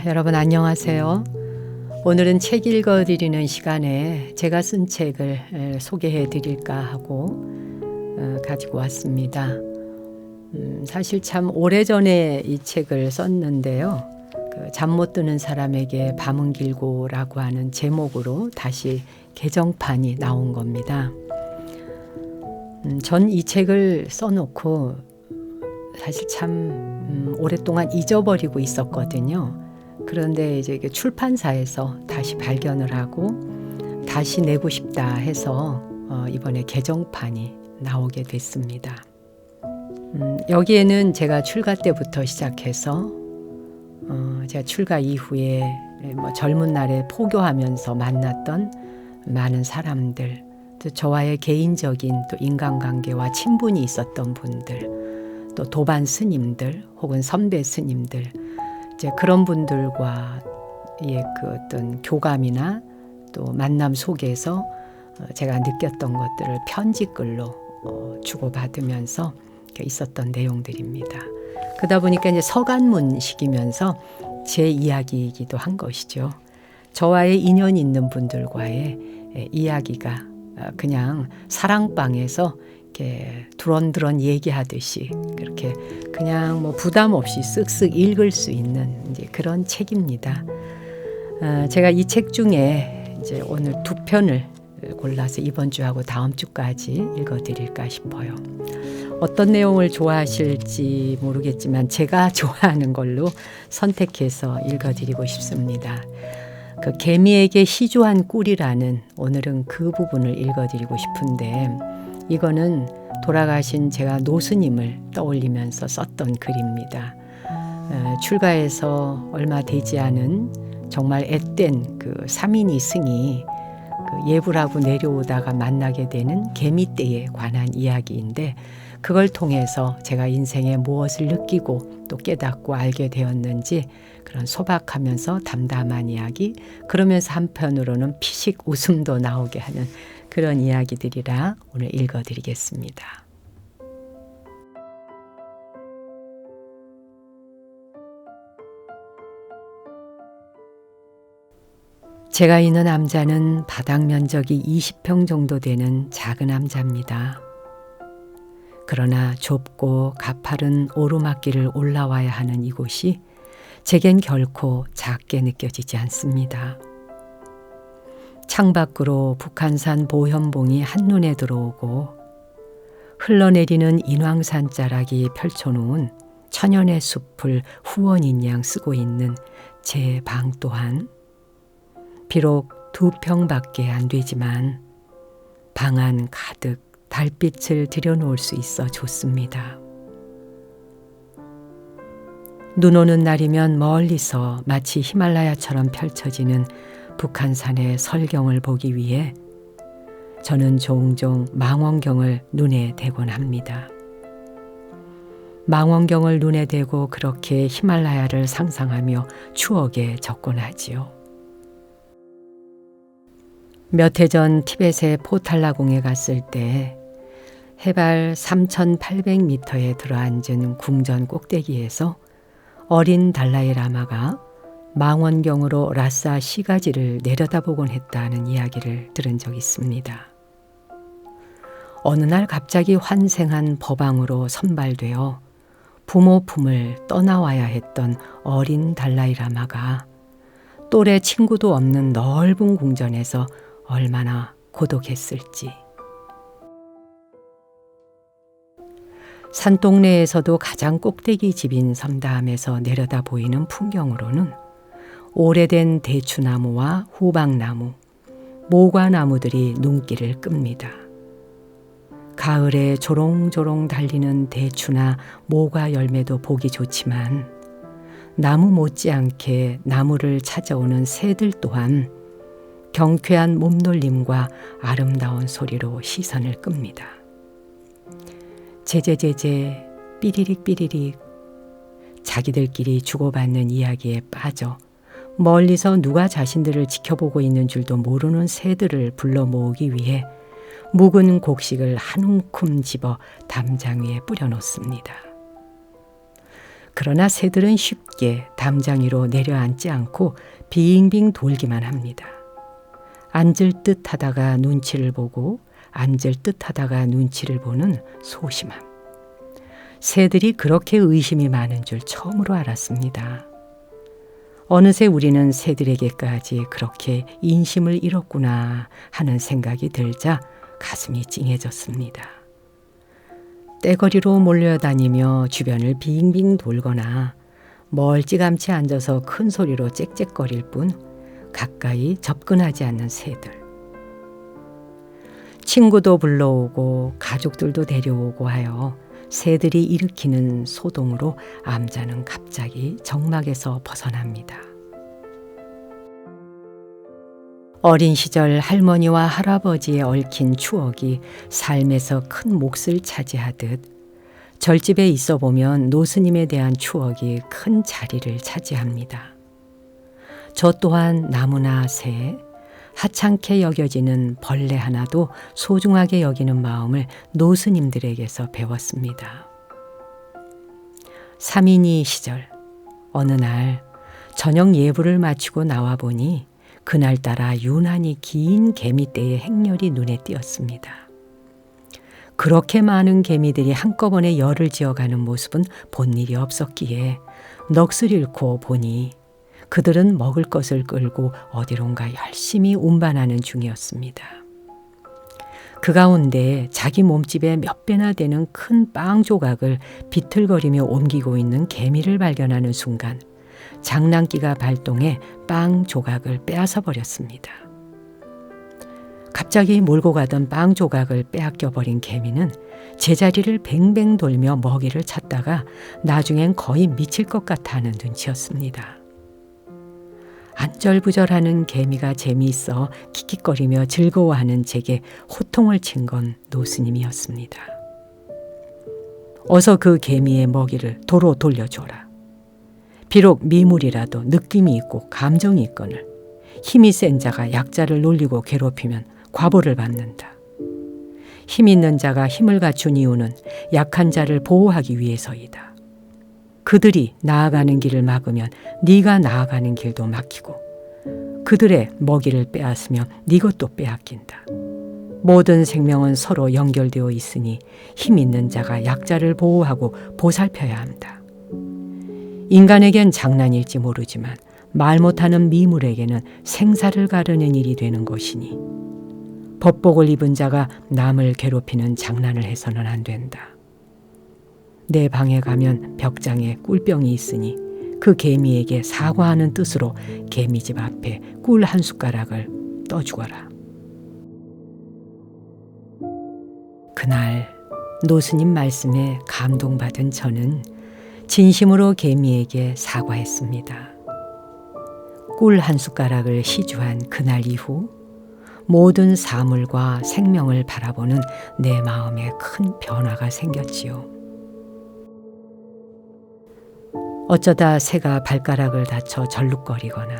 여러분 안녕하세요. 오늘은 책 읽어드리는 시간에 제가 쓴 책을 소개해 드릴까 하고 가지고 왔습니다. 사실 참 오래전에 이 책을 썼는데요. 잠 못 드는 사람에게 밤은 길고라고 하는 제목으로 다시 개정판이 나온 겁니다. 전 이 책을 써놓고 사실 참 오랫동안 잊어버리고 있었거든요. 그런데 이제 출판사에서 다시 발견을 하고 다시 내고 싶다 해서 이번에 개정판이 나오게 됐습니다. 여기에는 제가 출가 때부터 시작해서 제가 출가 이후에 젊은 날에 포교하면서 만났던 많은 사람들, 또 저와의 개인적인 또 인간관계와 친분이 있었던 분들, 또 도반 스님들 혹은 선배 스님들, 이제 그런 분들과의 그 어떤 교감이나 또 만남 속에서 제가 느꼈던 것들을 편지글로 주고받으면서 있었던 내용들입니다. 그러다 보니까 이제 서간문식이면서 제 이야기이기도 한 것이죠. 저와의 인연이 있는 분들과의 이야기가 그냥 사랑방에서 이렇게 두런두런 얘기하듯이 그렇게 그냥 부담 없이 쓱쓱 읽을 수 있는 이제 그런 책입니다. 제가 이 책 중에 이제 오늘 2편을 골라서 이번 주하고 다음 주까지 읽어드릴까 싶어요. 어떤 내용을 좋아하실지 모르겠지만 제가 좋아하는 걸로 선택해서 읽어드리고 싶습니다. 그 개미에게 시조한 꿀이라는 오늘은 그 부분을 읽어드리고 싶은데, 이거는 돌아가신 제가 노스님을 떠올리면서 썼던 글입니다. 출가해서 얼마 되지 않은 정말 앳된 그 사민이 승이 그 예불하고 내려오다가 만나게 되는 개미떼에 관한 이야기인데, 그걸 통해서 제가 인생에 무엇을 느끼고 또 깨닫고 알게 되었는지 그런 소박하면서 담담한 이야기, 그러면서 한편으로는 피식 웃음도 나오게 하는 그런 이야기들이라 오늘 읽어드리겠습니다. 제가 있는 암자는 바닥 면적이 20평 정도 되는 작은 암자입니다. 그러나 좁고 가파른 오르막길을 올라와야 하는 이곳이 제겐 결코 작게 느껴지지 않습니다. 창밖으로 북한산 보현봉이 한눈에 들어오고 흘러내리는 인왕산 자락이 펼쳐놓은 천연의 숲을 후원인 양 쓰고 있는 제 방 또한 비록 2평밖에 안 되지만 방 안 가득 달빛을 들여놓을 수 있어 좋습니다. 눈 오는 날이면 멀리서 마치 히말라야처럼 펼쳐지는 북한산의 설경을 보기 위해 저는 종종 망원경을 눈에 대곤 합니다. 망원경을 눈에 대고 그렇게 히말라야를 상상하며 추억에 접곤 하지요. 몇 해 전 티벳의 포탈라궁에 갔을 때 해발 3,800m에 들어앉은 궁전 꼭대기에서 어린 달라이 라마가 망원경으로 라싸 시가지를 내려다보곤 했다는 이야기를 들은 적이 있습니다. 어느 날 갑자기 환생한 법왕으로 선발되어 부모 품을 떠나와야 했던 어린 달라이 라마가 또래 친구도 없는 넓은 궁전에서 얼마나 고독했을지. 산동네에서도 가장 꼭대기 집인 섬담에서 내려다 보이는 풍경으로는 오래된 대추나무와 후박나무, 모과나무들이 눈길을 끕니다. 가을에 조롱조롱 달리는 대추나 모과 열매도 보기 좋지만 나무 못지않게 나무를 찾아오는 새들 또한 경쾌한 몸놀림과 아름다운 소리로 시선을 끕니다. 제제제제 삐리릭 삐리릭 자기들끼리 주고받는 이야기에 빠져 멀리서 누가 자신들을 지켜보고 있는 줄도 모르는 새들을 불러 모으기 위해 묵은 곡식을 한 움큼 집어 담장 위에 뿌려놓습니다. 그러나 새들은 쉽게 담장 위로 내려앉지 않고 빙빙 돌기만 합니다. 앉을 듯 하다가 눈치를 보고 앉을 듯 하다가 눈치를 보는 소심함. 새들이 그렇게 의심이 많은 줄 처음으로 알았습니다. 어느새 우리는 새들에게까지 그렇게 인심을 잃었구나 하는 생각이 들자 가슴이 찡해졌습니다. 떼거리로 몰려다니며 주변을 빙빙 돌거나 멀찌감치 앉아서 큰 소리로 짹짹거릴 뿐 가까이 접근하지 않는 새들. 친구도 불러오고 가족들도 데려오고 하여 새들이 일으키는 소동으로 암자는 갑자기 정막에서 벗어납니다. 어린 시절 할머니와 할아버지의 얽힌 추억이 삶에서 큰 몫을 차지하듯 절집에 있어 보면 노스님에 대한 추억이 큰 자리를 차지합니다. 저 또한 나무나 새, 하찮게 여겨지는 벌레 하나도 소중하게 여기는 마음을 노스님들에게서 배웠습니다. 삼인이 시절 어느 날 저녁 예불을 마치고 나와 보니 그날따라 유난히 긴 개미떼의 행렬이 눈에 띄었습니다. 그렇게 많은 개미들이 한꺼번에 열을 지어가는 모습은 본 일이 없었기에 넋을 잃고 보니 그들은 먹을 것을 끌고 어디론가 열심히 운반하는 중이었습니다. 그 가운데 자기 몸집의 몇 배나 되는 큰 빵 조각을 비틀거리며 옮기고 있는 개미를 발견하는 순간 장난기가 발동해 빵 조각을 빼앗아 버렸습니다. 갑자기 몰고 가던 빵 조각을 빼앗겨 버린 개미는 제자리를 뱅뱅 돌며 먹이를 찾다가 나중엔 거의 미칠 것 같아 하는 눈치였습니다. 안절부절하는 개미가 재미있어 킥킥거리며 즐거워하는 제게 호통을 친 건 노스님이었습니다. 어서 그 개미의 먹이를 도로 돌려줘라. 비록 미물이라도 느낌이 있고 감정이 있거늘 힘이 센 자가 약자를 놀리고 괴롭히면 과보를 받는다. 힘 있는 자가 힘을 갖춘 이유는 약한 자를 보호하기 위해서이다. 그들이 나아가는 길을 막으면 네가 나아가는 길도 막히고 그들의 먹이를 빼앗으면 네 것도 빼앗긴다. 모든 생명은 서로 연결되어 있으니 힘 있는 자가 약자를 보호하고 보살펴야 한다. 인간에겐 장난일지 모르지만 말 못하는 미물에게는 생사를 가르는 일이 되는 것이니 법복을 입은 자가 남을 괴롭히는 장난을 해서는 안 된다. 내 방에 가면 벽장에 꿀병이 있으니 그 개미에게 사과하는 뜻으로 개미집 앞에 꿀 한 숟가락을 떠주거라. 그날 노스님 말씀에 감동받은 저는 진심으로 개미에게 사과했습니다. 꿀 한 숟가락을 시주한 그날 이후 모든 사물과 생명을 바라보는 내 마음에 큰 변화가 생겼지요. 어쩌다 새가 발가락을 다쳐 절룩거리거나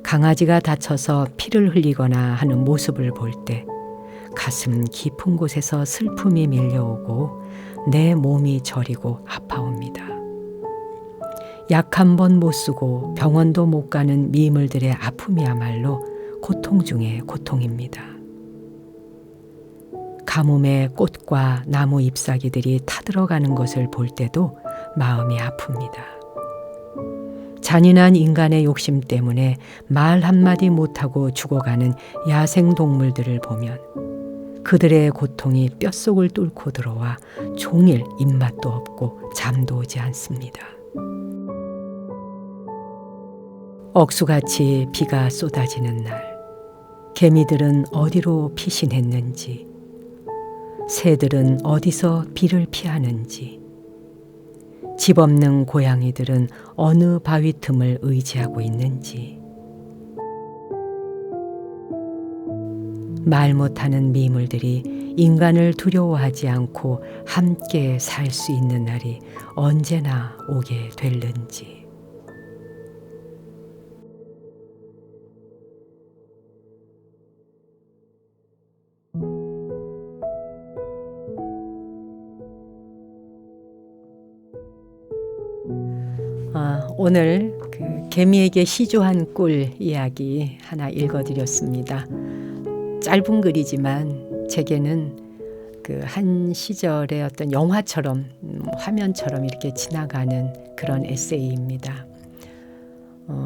강아지가 다쳐서 피를 흘리거나 하는 모습을 볼 때 가슴 깊은 곳에서 슬픔이 밀려오고 내 몸이 저리고 아파옵니다. 약 한 번 못 쓰고 병원도 못 가는 미물들의 아픔이야말로 고통 중의 고통입니다. 가뭄에 꽃과 나무 잎사귀들이 타들어가는 것을 볼 때도 마음이 아픕니다. 잔인한 인간의 욕심 때문에 말 한마디 못하고 죽어가는 야생동물들을 보면 그들의 고통이 뼛속을 뚫고 들어와 종일 입맛도 없고 잠도 오지 않습니다. 억수같이 비가 쏟아지는 날, 개미들은 어디로 피신했는지, 새들은 어디서 비를 피하는지, 집 없는 고양이들은 어느 바위 틈을 의지하고 있는지, 말 못하는 미물들이 인간을 두려워하지 않고 함께 살 수 있는 날이 언제나 오게 될는지. 오늘 그 개미에게 시주한 꿀 이야기 하나 읽어드렸습니다. 짧은 글이지만 제게는 그 한 시절의 어떤 영화처럼 화면처럼 이렇게 지나가는 그런 에세이입니다.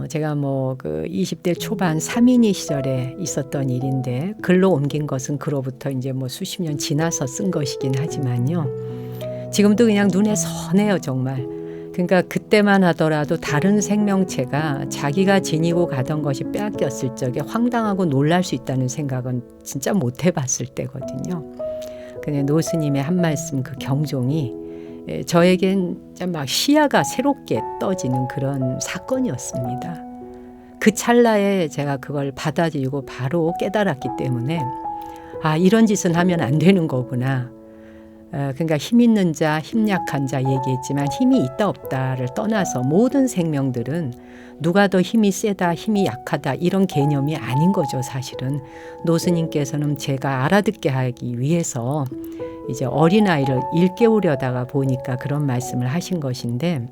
제가 그 20대 초반 3인이 시절에 있었던 일인데 글로 옮긴 것은 그로부터 이제 수십 년 지나서 쓴 것이긴 하지만요. 지금도 그냥 눈에 선해요, 정말. 그러니까 그때만 하더라도 다른 생명체가 자기가 지니고 가던 것이 빼앗겼을 적에 황당하고 놀랄 수 있다는 생각은 진짜 못 해봤을 때거든요. 근데 노스님의 한 말씀 그 경종이 저에겐 막 시야가 새롭게 떠지는 그런 사건이었습니다. 그 찰나에 제가 그걸 받아들이고 바로 깨달았기 때문에 이런 짓은 하면 안 되는 거구나. 그러니까 힘 있는 자, 힘 약한 자 얘기했지만 힘이 있다 없다를 떠나서 모든 생명들은 누가 더 힘이 세다, 힘이 약하다 이런 개념이 아닌 거죠, 사실은. 노스님께서는 제가 알아듣게 하기 위해서 이제 어린아이를 일깨우려다가 보니까 그런 말씀을 하신 것인데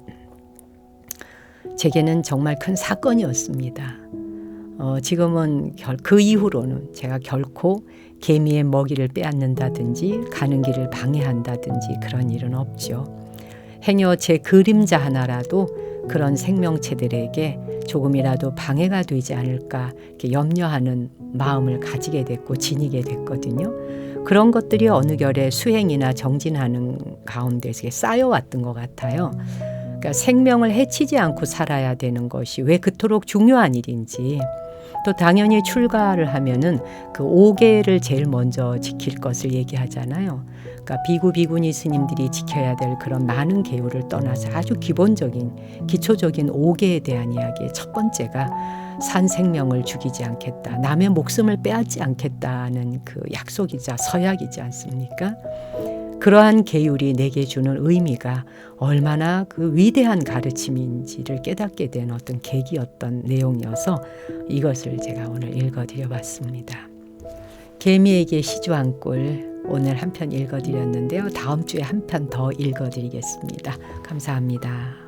제게는 정말 큰 사건이었습니다. 지금은 그 이후로는 제가 결코 개미의 먹이를 빼앗는다든지 가는 길을 방해한다든지 그런 일은 없죠. 행여 제 그림자 하나라도 그런 생명체들에게 조금이라도 방해가 되지 않을까 이렇게 염려하는 마음을 가지게 됐고 지니게 됐거든요. 그런 것들이 어느 결에 수행이나 정진하는 가운데서 쌓여왔던 것 같아요. 그러니까 생명을 해치지 않고 살아야 되는 것이 왜 그토록 중요한 일인지, 또 당연히 출가를 하면은 그 5계를 제일 먼저 지킬 것을 얘기하잖아요. 그러니까 비구 비구니 스님들이 지켜야 될 그런 많은 계율을 떠나서 아주 기본적인 기초적인 5계에 대한 이야기의 첫 번째가 산 생명을 죽이지 않겠다, 남의 목숨을 빼앗지 않겠다는 그 약속이자 서약이지 않습니까? 그러한 계율이 내게 주는 의미가 얼마나 그 위대한 가르침인지를 깨닫게 된 어떤 계기였던 내용이어서 이것을 제가 오늘 읽어드려 봤습니다. 개미에게 시주한 꿀, 오늘 한 편 읽어드렸는데요. 다음 주에 한 편 더 읽어드리겠습니다. 감사합니다.